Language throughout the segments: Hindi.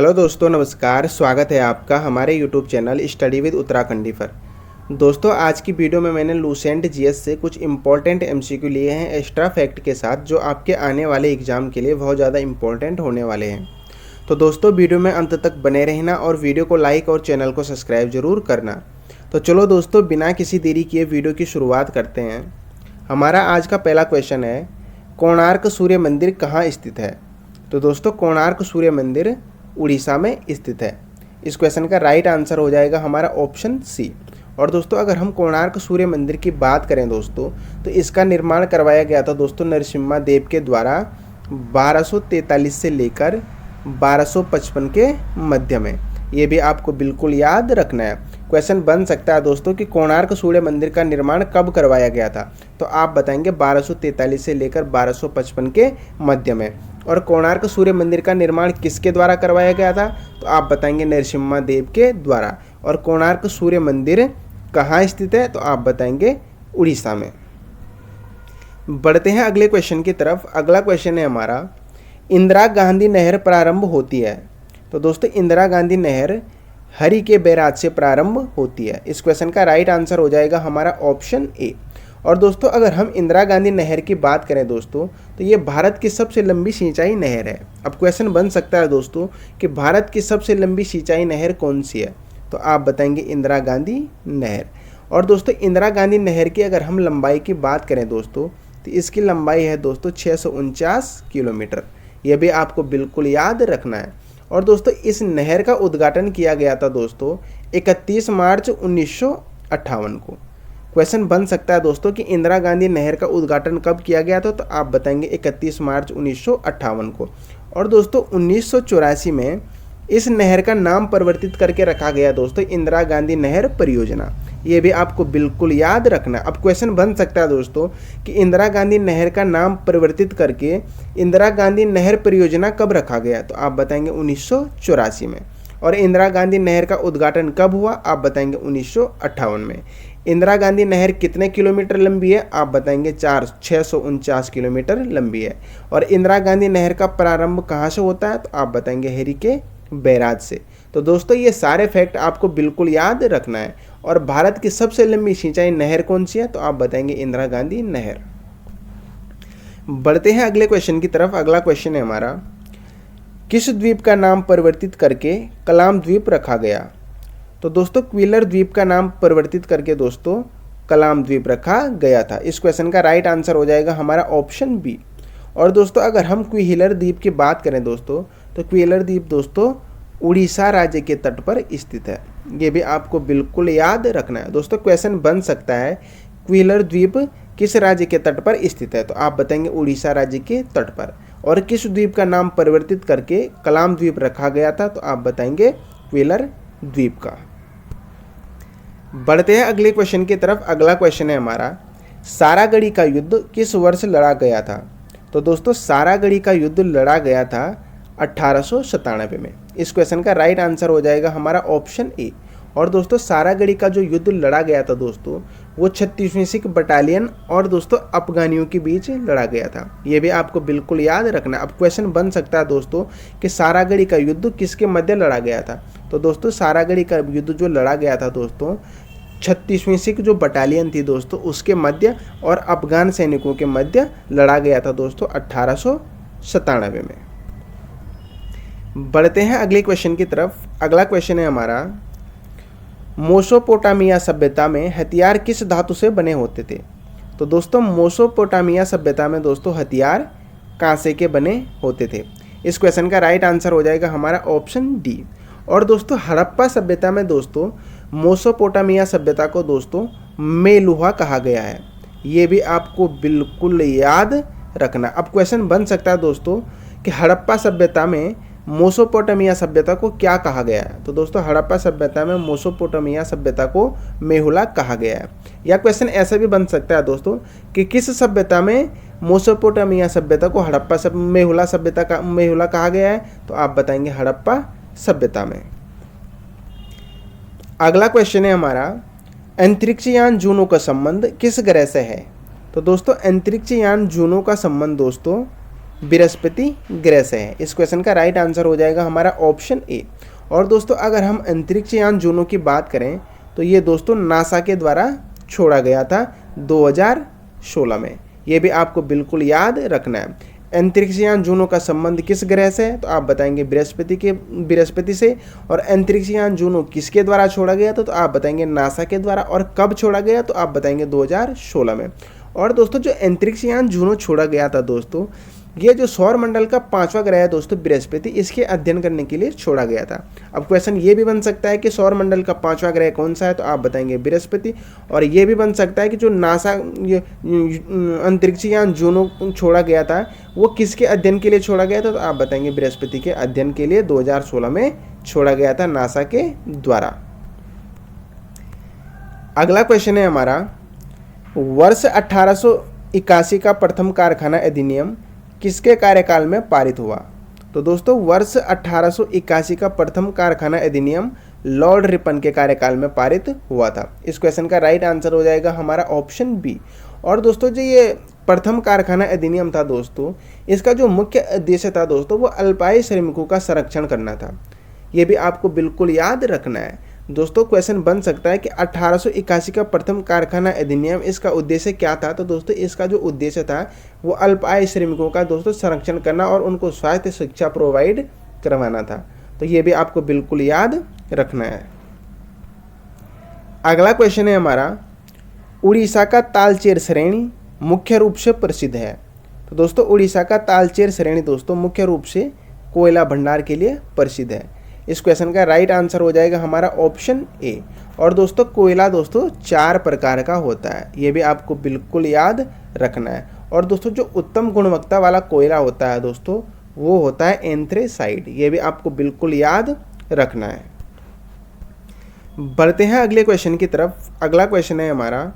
हेलो दोस्तों, नमस्कार। स्वागत है आपका हमारे YouTube channel study with Uttarakhandi पर। दोस्तों, आज की वीडियो में मैंने लूसेंट जीएस से कुछ इंपॉर्टेंट एमसीक्यू लिए हैं एक्स्ट्रा फैक्ट के साथ, जो आपके आने वाले एग्जाम के लिए बहुत ज़्यादा इंपॉर्टेंट होने वाले हैं। तो दोस्तों, वीडियो में अंत तक बने रहना और वीडियो को लाइक और चैनल को सब्सक्राइब जरूर करना। तो चलो दोस्तों, बिना किसी देरी किए वीडियो की शुरुआत करते हैं। हमारा आज का पहला क्वेश्चन है, कोणार्क सूर्य मंदिर कहाँ स्थित है? तो दोस्तों, कोणार्क सूर्य मंदिर उड़ीसा में स्थित है। इस क्वेश्चन का राइट आंसर हो जाएगा हमारा ऑप्शन सी। और दोस्तों, अगर हम कोणार्क सूर्य मंदिर की बात करें दोस्तों, तो इसका निर्माण करवाया गया था दोस्तों नरसिम्हा देव के द्वारा 1243 से लेकर 1255 के मध्य में। ये भी आपको बिल्कुल याद रखना है। क्वेश्चन बन सकता है दोस्तों कि कोणार्क सूर्य मंदिर का निर्माण कब करवाया गया था, तो आप बताएंगे 1243 से लेकर 1255 के मध्य में। और कोणार्क सूर्य मंदिर का निर्माण किसके द्वारा करवाया गया था, तो आप बताएंगे नरसिम्हा देव के द्वारा। और कोणार्क सूर्य मंदिर कहाँ स्थित है, तो आप बताएंगे उड़ीसा में। बढ़ते हैं अगले क्वेश्चन की तरफ। अगला क्वेश्चन है हमारा, इंदिरा गांधी नहर प्रारंभ होती है? तो दोस्तों, इंदिरा गांधी नहर हरि के बैराज से प्रारंभ होती है। इस क्वेश्चन का राइट आंसर हो जाएगा हमारा ऑप्शन ए। और दोस्तों, अगर हम इंदिरा गांधी नहर की बात करें दोस्तों, तो ये भारत की सबसे लंबी सिंचाई नहर है। अब क्वेश्चन बन सकता है दोस्तों कि भारत की सबसे लंबी सिंचाई नहर कौन सी है, तो आप बताएंगे इंदिरा गांधी नहर। और दोस्तों, इंदिरा गांधी नहर की अगर हम लंबाई की बात करें दोस्तों, तो इसकी लंबाई है दोस्तों 649 किलोमीटर। यह भी आपको बिल्कुल याद रखना है। और दोस्तों, इस नहर का उद्घाटन किया गया था दोस्तों 31 मार्च 1958 को। क्वेश्चन बन सकता है दोस्तों कि इंदिरा गांधी नहर का उद्घाटन कब किया गया था, तो आप बताएंगे 31 मार्च 1958 को। और दोस्तों, 1984 में इस नहर का नाम परिवर्तित करके रखा गया दोस्तों इंदिरा गांधी नहर परियोजना। ये भी आपको बिल्कुल याद रखना। अब क्वेश्चन बन सकता है दोस्तों कि इंदिरा गांधी नहर का नाम परिवर्तित करके इंदिरा गांधी नहर परियोजना कब रखा गया, तो आप बताएंगे 1984 में। और इंदिरा गांधी नहर का उद्घाटन कब हुआ, आप बताएंगे 1958 में। इंदिरा गांधी नहर कितने किलोमीटर लंबी है, आप बताएंगे 649 किलोमीटर लंबी है। और इंदिरा गांधी नहर का प्रारंभ कहाँ से होता है, तो आप बताएंगे हरि के बैराज से। तो दोस्तों, ये सारे फैक्ट आपको बिल्कुल याद रखना है। और भारत की सबसे लंबी सिंचाई नहर कौन सी है, तो आप बताएंगे इंदिरा गांधी नहर। बढ़ते हैं अगले क्वेश्चन की तरफ। अगला क्वेश्चन है हमारा, किस द्वीप का नाम परिवर्तित करके कलाम द्वीप रखा गया? तो दोस्तों, क्विलर द्वीप का नाम परिवर्तित करके दोस्तों कलाम द्वीप रखा गया था। इस क्वेश्चन का राइट आंसर हो जाएगा हमारा ऑप्शन बी। और दोस्तों, अगर हम क्विलर द्वीप की बात करें दोस्तों, तो क्विलर द्वीप दोस्तों उड़ीसा राज्य के तट पर स्थित है। ये भी आपको बिल्कुल याद रखना है। दोस्तों, क्वेश्चन बन सकता है क्विलर द्वीप किस राज्य के तट पर स्थित है, तो आप बताएंगे उड़ीसा राज्य के तट पर। और किस द्वीप का नाम परिवर्तित करके कलाम द्वीप रखा गया था, तो आप बताएंगे क्विलर द्वीप का। बढ़ते हैं अगले क्वेश्चन की तरफ। अगला क्वेश्चन है हमारा, सारागढ़ी का युद्ध किस वर्ष लड़ा गया था? तो दोस्तों, सारागढ़ी का युद्ध लड़ा गया था 1897 में। इस क्वेश्चन का राइट आंसर हो जाएगा हमारा ऑप्शन ए। और दोस्तों, सारागढ़ी का जो युद्ध लड़ा गया था दोस्तों, वो 36वीं सिख बटालियन और दोस्तों अफगानियों के बीच लड़ा गया था। ये भी आपको बिल्कुल याद रखना। अब क्वेश्चन बन सकता है दोस्तों कि सारागढ़ी का युद्ध किसके मध्य लड़ा गया था? तो दोस्तों, सारागढ़ी का युद्ध जो लड़ा गया था दोस्तों 36वीं सिख जो बटालियन थी दोस्तों उसके मध्य और अफगान सैनिकों के मध्य लड़ा गया था दोस्तों 1897 में। बढ़ते हैं अगले क्वेश्चन की तरफ। अगला क्वेश्चन है हमारा, मेसोपोटामिया सभ्यता में हथियार किस धातु से बने होते थे? तो दोस्तों, मेसोपोटामिया सभ्यता में दोस्तों हथियार कांसे के बने होते थे। इस क्वेश्चन का राइट आंसर हो जाएगा हमारा ऑप्शन डी। और दोस्तों, हड़प्पा सभ्यता में दोस्तों मेसोपोटामिया सभ्यता को दोस्तों मेलुहा कहा गया है। ये भी आपको बिल्कुल याद रखना। अब क्वेश्चन बन सकता है दोस्तों कि हड़प्पा सभ्यता में मेसोपोटामिया सभ्यता को क्या कहा गया है? तो दोस्तों, हड़प्पा सभ्यता में मेसोपोटामिया सभ्यता को मेहुला कहा गया है। या क्वेश्चन ऐसा भी बन सकता है दोस्तों कि किस सभ्यता में मेसोपोटामिया सभ्यता को मेहुला कहा गया है, तो आप बताएंगे हड़प्पा सभ्यता में। अगला क्वेश्चन है हमारा, अंतरिक्ष यान जूनो का संबंध किस ग्रह से है? तो दोस्तों, अंतरिक्ष यान जूनो का संबंध दोस्तों बृहस्पति ग्रह से है। इस क्वेश्चन का राइट आंसर हो जाएगा हमारा ऑप्शन ए। और दोस्तों अगर हम अंतरिक्ष यान जूनो की बात करें तो ये दोस्तों नासा के द्वारा छोड़ा गया था 2016 में। ये भी आपको बिल्कुल याद रखना है। अंतरिक्ष यान जूनो का संबंध किस ग्रह से है तो आप बताएंगे बृहस्पति से। और अंतरिक्ष यान जूनो किसके द्वारा छोड़ा गया था तो आप बताएंगे नासा के द्वारा। और कब छोड़ा गया तो आप बताएंगे 2016 में। और दोस्तों जो अंतरिक्ष यान जूनो छोड़ा गया था दोस्तों, ये जो सौर मंडल का 5वां ग्रह है दोस्तों बृहस्पति, इसके अध्ययन करने के लिए छोड़ा गया था। अब क्वेश्चन ये भी बन सकता है कि सौर मंडल का 5वां ग्रह कौन सा है तो आप बताएंगे बृहस्पति। और ये भी बन सकता है कि जो नासा अंतरिक्ष यान जूनो छोड़ा गया था वो किसके अध्ययन के लिए छोड़ा गया था तो आप बताएंगे बृहस्पति के अध्ययन के लिए 2016 में छोड़ा गया था नासा के द्वारा। अगला क्वेश्चन है हमारा, वर्ष 1881 का प्रथम कारखाना अधिनियम किसके कार्यकाल में पारित हुआ। तो दोस्तों वर्ष 1881 का प्रथम कारखाना अधिनियम लॉर्ड रिपन के कार्यकाल में पारित हुआ था। इस क्वेश्चन का राइट आंसर हो जाएगा हमारा ऑप्शन बी। और दोस्तों जो ये प्रथम कारखाना अधिनियम था दोस्तों, इसका जो मुख्य उद्देश्य था दोस्तों वो अल्पायु श्रमिकों का संरक्षण करना था। ये भी आपको बिल्कुल याद रखना है। दोस्तों क्वेश्चन बन सकता है कि 1881 का प्रथम कारखाना अधिनियम, इसका उद्देश्य क्या था तो दोस्तों इसका जो उद्देश्य था वो अल्पायु श्रमिकों का दोस्तों संरक्षण करना और उनको स्वास्थ्य शिक्षा प्रोवाइड करवाना था। तो ये भी आपको बिल्कुल याद रखना है। अगला क्वेश्चन है हमारा, उड़ीसा का तालचेर श्रेणी मुख्य रूप से प्रसिद्ध है। तो दोस्तों उड़ीसा का तालचेर श्रेणी दोस्तों मुख्य रूप से कोयला भंडार के लिए प्रसिद्ध है। इस क्वेश्चन का राइट आंसर हो जाएगा हमारा ऑप्शन ए। और दोस्तों कोयला दोस्तों 4 प्रकार का होता है, ये भी आपको बिल्कुल याद रखना है। और दोस्तों जो उत्तम गुणवत्ता वाला कोयला होता है दोस्तों वो होता है एंथ्रेसाइट, ये भी आपको बिल्कुल याद रखना है। बढ़ते हैं अगले क्वेश्चन की तरफ। अगला क्वेश्चन है हमारा,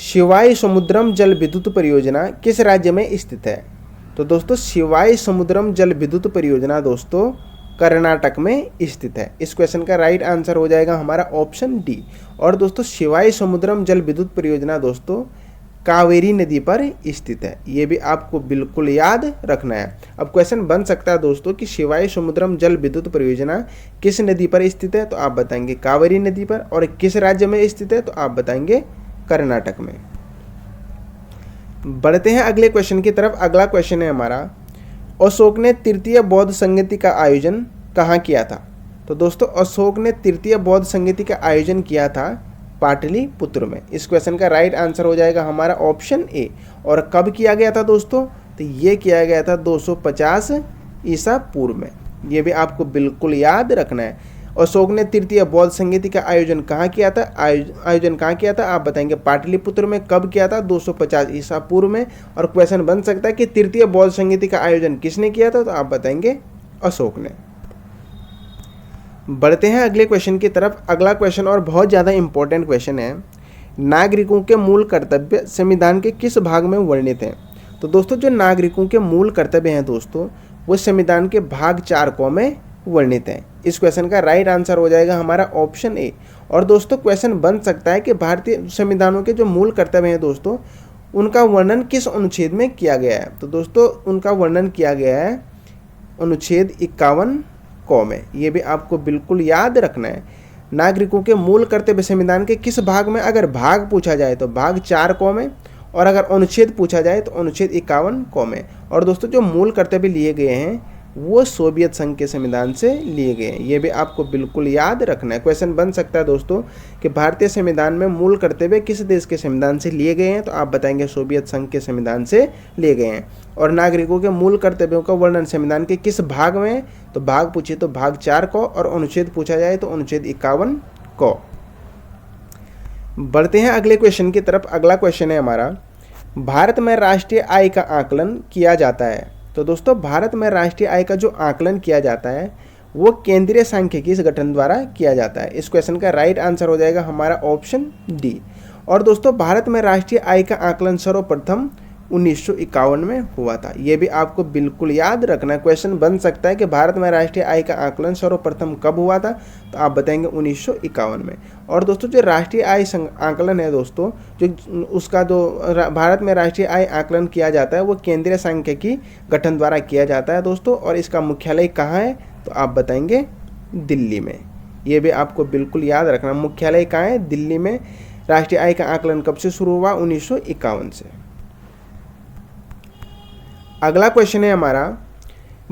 शिवाई समुद्रम जल विद्युत परियोजना किस राज्य में स्थित है। तो दोस्तों शिवाई समुद्रम जल विद्युत परियोजना दोस्तों कर्नाटक में स्थित है। इस क्वेश्चन का राइट आंसर हो जाएगा हमारा ऑप्शन डी। और दोस्तों शिवाई समुद्रम जल विद्युत परियोजना दोस्तों कावेरी नदी पर स्थित है, ये भी आपको बिल्कुल याद रखना है। अब क्वेश्चन बन सकता है दोस्तों कि शिवाई समुद्रम जल विद्युत परियोजना किस नदी पर स्थित है तो आप बताएंगे कावेरी नदी पर। और किस राज्य में स्थित है तो आप बताएंगे कर्नाटक में। बढ़ते हैं अगले क्वेश्चन की तरफ। अगला क्वेश्चन है हमारा, अशोक ने तृतीय बौद्ध संगति का आयोजन कहाँ किया था। तो दोस्तों अशोक ने तृतीय बौद्ध संगति का आयोजन किया था पाटलिपुत्र में। इस क्वेश्चन का राइट आंसर हो जाएगा हमारा ऑप्शन ए। और कब किया गया था दोस्तों तो ये किया गया था 250 ईसा पूर्व में, ये भी आपको बिल्कुल याद रखना है। अशोक ने तृतीय बौद्ध संगति का आयोजन कहाँ किया था, आयोजन कहाँ किया था आप बताएंगे पाटलिपुत्र में। कब किया था 250 ईसा पूर्व में। और क्वेश्चन बन सकता है कि तृतीय बौद्ध संगति का आयोजन किसने किया था तो आप बताएंगे अशोक ने। बढ़ते हैं अगले क्वेश्चन की तरफ। अगला क्वेश्चन और बहुत ज़्यादा इंपॉर्टेंट क्वेश्चन है, नागरिकों के मूल कर्तव्य संविधान के किस भाग में वर्णित हैं। तो दोस्तों जो नागरिकों के मूल कर्तव्य हैं दोस्तों वो संविधान के भाग 4 क में वर्णित हैं। इस क्वेश्चन का राइट आंसर हो जाएगा हमारा ऑप्शन ए। और दोस्तों क्वेश्चन बन सकता है कि भारतीय संविधानों के जो मूल कर्तव्य हैं दोस्तों उनका वर्णन किस अनुच्छेद में किया गया है। तो दोस्तों उनका वर्णन किया गया है अनुच्छेद 51 क में, ये भी आपको बिल्कुल याद रखना है। नागरिकों के मूल कर्तव्य संविधान के किस भाग में, अगर भाग पूछा जाए तो भाग 4 क में, और अगर अनुच्छेद पूछा जाए तो अनुच्छेद 51 क में। और दोस्तों जो मूल कर्तव्य लिए गए हैं वो सोवियत संघ के संविधान से लिए गए हैं, ये भी आपको बिल्कुल याद रखना है। क्वेश्चन बन सकता है दोस्तों कि भारतीय संविधान में मूल कर्तव्य किस देश के संविधान से लिए गए हैं तो आप बताएंगे सोवियत संघ के संविधान से लिए गए हैं। और नागरिकों के मूल कर्तव्यों का वर्णन संविधान के किस भाग में है तो भाग पूछे तो भाग 4 क, और अनुच्छेद पूछा जाए तो अनुच्छेद 51 क। बढ़ते हैं अगले क्वेश्चन की तरफ। अगला क्वेश्चन है हमारा, भारत में राष्ट्रीय आय का आकलन किया जाता है। तो दोस्तों भारत में राष्ट्रीय आय का जो आकलन किया जाता है वो केंद्रीय सांख्यिकी संगठन द्वारा किया जाता है। इस क्वेश्चन का राइट आंसर हो जाएगा हमारा ऑप्शन डी। और दोस्तों भारत में राष्ट्रीय आय का आकलन सर्वप्रथम 1951 में हुआ था। ये भी आपको बिल्कुल याद रखना है। क्वेश्चन बन सकता है कि भारत में राष्ट्रीय आय का आकलन सर्वप्रथम कब हुआ था, तो आप बताएंगे 1951 में। और दोस्तों जो राष्ट्रीय आय आकलन है दोस्तों, जो उसका जो भारत में राष्ट्रीय आय आकलन किया जाता है वो केंद्रीय सांख्यिकी गठन द्वारा किया जाता है दोस्तों। और इसका मुख्यालय कहाँ है, तो आप बताएंगे दिल्ली में। ये भी आपको बिल्कुल याद रखना, मुख्यालय कहाँ है, दिल्ली में। राष्ट्रीय आय का आकलन कब से शुरू हुआ, 1951 से। अगला क्वेश्चन है हमारा,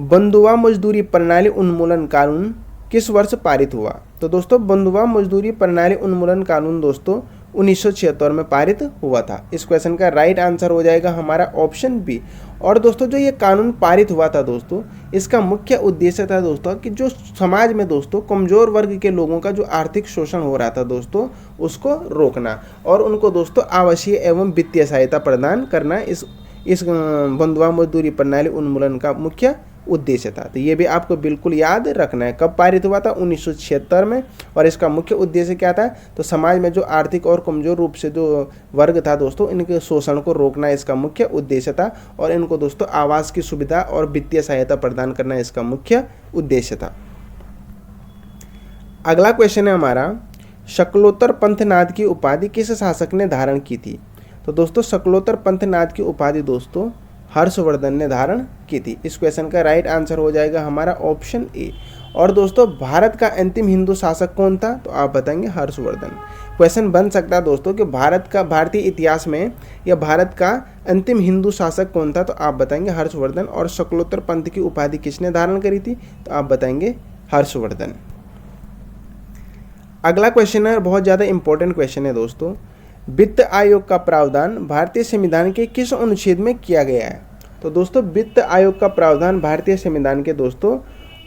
बंधुआ मजदूरी प्रणाली उन्मूलन कानून किस वर्ष पारित हुआ। तो दोस्तों बंधुआ मजदूरी प्रणाली उन्मूलन कानून दोस्तों 1976 में पारित हुआ था। इस क्वेश्चन का राइट आंसर हो जाएगा हमारा ऑप्शन बी। और दोस्तों जो ये कानून पारित हुआ था दोस्तों, इसका मुख्य उद्देश्य था दोस्तों कि जो समाज में दोस्तों कमजोर वर्ग के लोगों का जो आर्थिक शोषण हो रहा था दोस्तों, उसको रोकना और उनको दोस्तों आवश्यक एवं वित्तीय सहायता प्रदान करना इस बंधुआ मजदूरी प्रणाली उन्मूलन का मुख्य उद्देश्य था। तो ये भी आपको बिल्कुल याद रखना है। कब पारित हुआ था, 1976 में। और इसका मुख्य उद्देश्य क्या था, तो समाज में जो आर्थिक और कमजोर रूप से जो वर्ग था दोस्तों, इनके शोषण को रोकना इसका मुख्य उद्देश्य था। और इनको दोस्तों आवास की सुविधा और वित्तीय सहायता प्रदान करना इसका मुख्य उद्देश्य था। अगला क्वेश्चन है हमारा, शकलोत्तर पंथनाद की उपाधि किस शासक ने धारण की थी। तो दोस्तों शकलोत्तर पंथनाद की उपाधि दोस्तों हर्षवर्धन ने धारण की थी। इस क्वेश्चन का राइट आंसर हो जाएगा हमारा ऑप्शन ए। और दोस्तों भारत का अंतिम हिंदू शासक कौन था, तो आप बताएंगे हर्षवर्धन। क्वेश्चन बन सकता है दोस्तों कि भारतीय इतिहास में या भारत का अंतिम हिंदू शासक कौन था, तो आप बताएंगे हर्षवर्धन। और शकलोत्तर पंथ की उपाधि किसने धारण करी थी, तो आप बताएंगे हर्षवर्धन। अगला क्वेश्चन है, बहुत ज़्यादा इंपॉर्टेंट क्वेश्चन है दोस्तों, वित्त आयोग का प्रावधान भारतीय संविधान के किस अनुच्छेद में किया गया है। तो दोस्तों वित्त आयोग का प्रावधान भारतीय संविधान के दोस्तों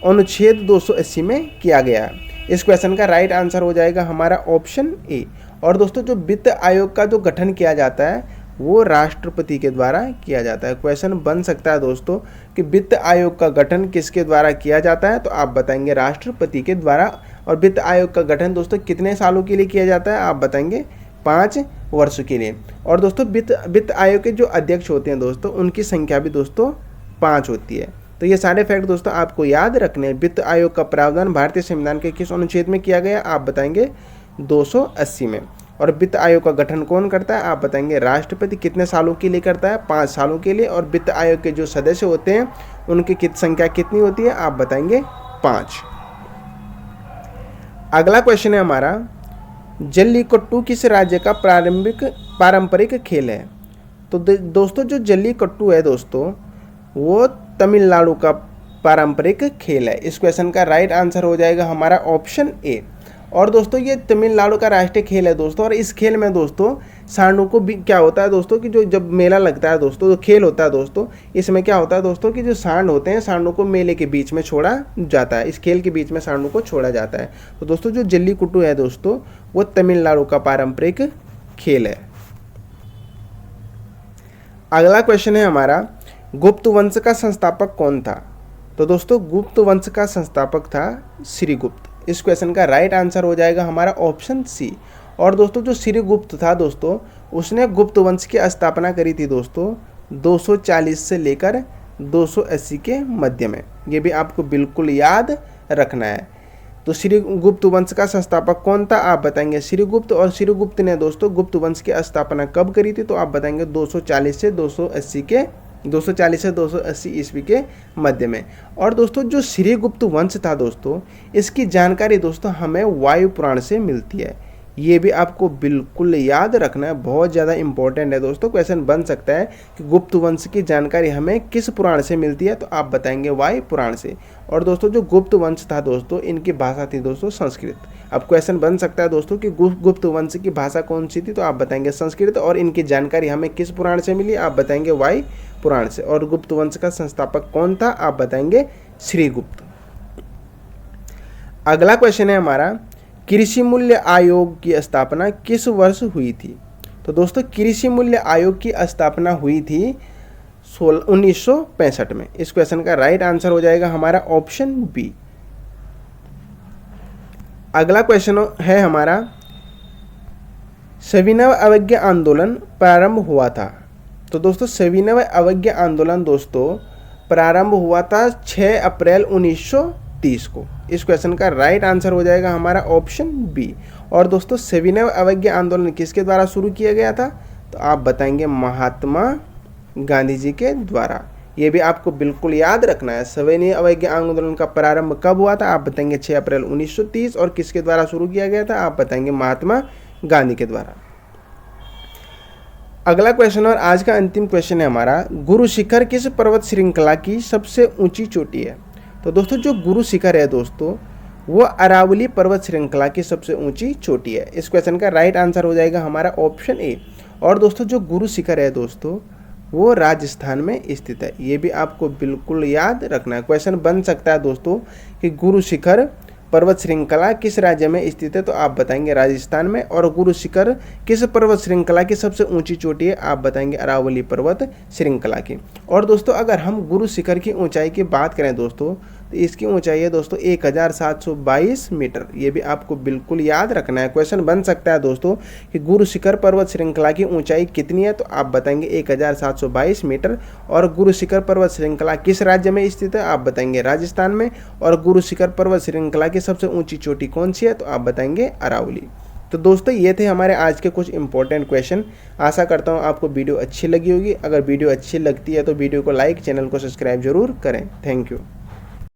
अनुच्छेद 280 में किया गया है। इस क्वेश्चन का राइट आंसर हो जाएगा हमारा ऑप्शन ए। और दोस्तों जो वित्त आयोग का जो गठन किया जाता है वो राष्ट्रपति के द्वारा किया जाता है। क्वेश्चन बन सकता है दोस्तों कि वित्त आयोग का गठन किसके द्वारा किया जाता है, तो आप बताएंगे राष्ट्रपति के द्वारा। और वित्त आयोग का गठन दोस्तों कितने सालों के लिए किया जाता है, आप बताएंगे 5 वर्षों के लिए। और दोस्तों वित्त आयोग के जो अध्यक्ष होते हैं दोस्तों, उनकी संख्या भी दोस्तों 5 होती है। तो ये सारे फैक्ट दोस्तों आपको याद रखने हैं। वित्त आयोग का प्रावधान भारतीय संविधान के किस अनुच्छेद में किया गया, आप बताएंगे 280 में। और वित्त आयोग का गठन कौन करता है, आप बताएंगे राष्ट्रपति। कितने सालों के लिए करता है, 5 सालों के लिए। और वित्त आयोग के जो सदस्य होते हैं उनकी संख्या कितनी होती है, आप बताएंगे 5। अगला क्वेश्चन है हमारा, जल्लीकट्टू किस राज्य का पारंपरिक खेल है। तो दोस्तों जो जल्लीकट्टू है दोस्तों वो तमिलनाडु का पारंपरिक खेल है। इस क्वेश्चन का राइट आंसर हो जाएगा हमारा ऑप्शन ए। और दोस्तों ये तमिलनाडु का राष्ट्रीय खेल है दोस्तों। और इस खेल में दोस्तों सांडों को भी क्या होता है दोस्तों कि जो जब मेला लगता है दोस्तों, जो खेल होता है दोस्तों, इसमें क्या होता है दोस्तों कि जो सांड होते हैं, सांडों को मेले के बीच में छोड़ा जाता है। इस खेल के बीच में सांडों को छोड़ा जाता है। तो दोस्तों जो जल्लीकट्टू है दोस्तों वो तमिलनाडु का पारंपरिक खेल है। अगला क्वेश्चन है हमारा, गुप्त वंश का संस्थापक कौन था। तो दोस्तों गुप्त वंश का संस्थापक था श्रीगुप्त। इस क्वेश्चन का राइट आंसर हो जाएगा हमारा ऑप्शन सी। और दोस्तों जो श्रीगुप्त था दोस्तों उसने गुप्त वंश की स्थापना करी थी दोस्तों 240 से लेकर 280 के मध्य में। ये भी आपको बिल्कुल याद रखना है। तो श्रीगुप्त वंश का संस्थापक कौन था, आप बताएंगे श्रीगुप्त। और श्रीगुप्त ने दोस्तों गुप्त वंश की स्थापना कब करी थी, तो आप बताएंगे 240 से 280 ईस्वी के मध्य में। और दोस्तों जो श्रीगुप्त वंश था दोस्तों इसकी जानकारी दोस्तों हमें वायु पुराण से मिलती है। ये भी आपको बिल्कुल याद रखना है, बहुत ज़्यादा इंपॉर्टेंट है दोस्तों। क्वेश्चन बन सकता है कि गुप्त वंश की जानकारी हमें किस पुराण से मिलती है, तो आप बताएंगे वायु पुराण से। और दोस्तों जो गुप्त वंश था दोस्तों इनकी भाषा थी दोस्तों संस्कृत। अब क्वेश्चन बन सकता है दोस्तों कि गुप्त वंश की भाषा कौन सी थी, तो आप बताएंगे संस्कृत। और इनकी जानकारी हमें किस पुराण से मिली, आप बताएंगे वायु पुराण से। और गुप्त वंश का संस्थापक कौन था, आप बताएंगे श्रीगुप्त। अगला क्वेश्चन है हमारा, कृषि मूल्य आयोग की स्थापना किस वर्ष हुई थी। तो दोस्तों कृषि मूल्य आयोग की स्थापना हुई थी 1965 में। इस क्वेश्चन का राइट आंसर हो जाएगा हमारा ऑप्शन बी। अगला क्वेश्चन है हमारा, सविनय अवज्ञा आंदोलन प्रारंभ हुआ था तो दोस्तों सविनय अवज्ञा आंदोलन दोस्तों प्रारंभ हुआ था 6 अप्रैल 1930 को। इस क्वेश्चन का राइट आंसर हो जाएगा हमारा ऑप्शन बी। और दोस्तों सविनय अवज्ञा आंदोलन किसके द्वारा शुरू किया गया था, तो आप बताएंगे महात्मा गांधी जी के द्वारा। ये भी आपको बिल्कुल याद रखना है। सविनय अवज्ञा आंदोलन का प्रारंभ कब हुआ था, आप बताएंगे 6 अप्रैल 1930। और किसके द्वारा शुरू किया गया था, आप बताएंगे महात्मा गांधी के द्वारा। अगला क्वेश्चन और आज का अंतिम क्वेश्चन है हमारा, गुरु शिखर किस पर्वत श्रृंखला की सबसे ऊंची चोटी है। तो दोस्तों जो गुरु शिखर है दोस्तों वो अरावली पर्वत श्रृंखला की सबसे ऊंची चोटी है। इस क्वेश्चन का राइट आंसर हो जाएगा हमारा ऑप्शन ए। और दोस्तों जो गुरु शिखर है दोस्तों वो राजस्थान में स्थित है। ये भी आपको बिल्कुल याद रखना है। क्वेश्चन बन सकता है दोस्तों कि गुरु शिखर पर्वत श्रृंखला किस राज्य में स्थित है, तो आप बताएंगे राजस्थान में। और गुरु शिखर किस पर्वत श्रृंखला की सबसे ऊंची चोटी है, आप बताएंगे अरावली पर्वत श्रृंखला की। और दोस्तों अगर हम गुरु शिखर की ऊंचाई की बात करें दोस्तों तो इसकी ऊंचाई है दोस्तों 1722 मीटर। ये भी आपको बिल्कुल याद रखना है। क्वेश्चन बन सकता है दोस्तों कि गुरु शिखर पर्वत श्रृंखला की ऊंचाई कितनी है, तो आप बताएंगे 1722 मीटर। और गुरु शिखर पर्वत श्रृंखला किस राज्य में स्थित है, आप बताएंगे राजस्थान में। और गुरु शिखर पर्वत श्रृंखला की सबसे ऊंची चोटी कौन सी है, तो आप बताएंगे अरावली। तो दोस्तों ये थे हमारे आज के कुछ इंपॉर्टेंट क्वेश्चन। आशा करता हूँ आपको वीडियो अच्छी लगी होगी। अगर वीडियो अच्छी लगती है तो वीडियो को लाइक, चैनल को सब्सक्राइब जरूर करें। Thank you.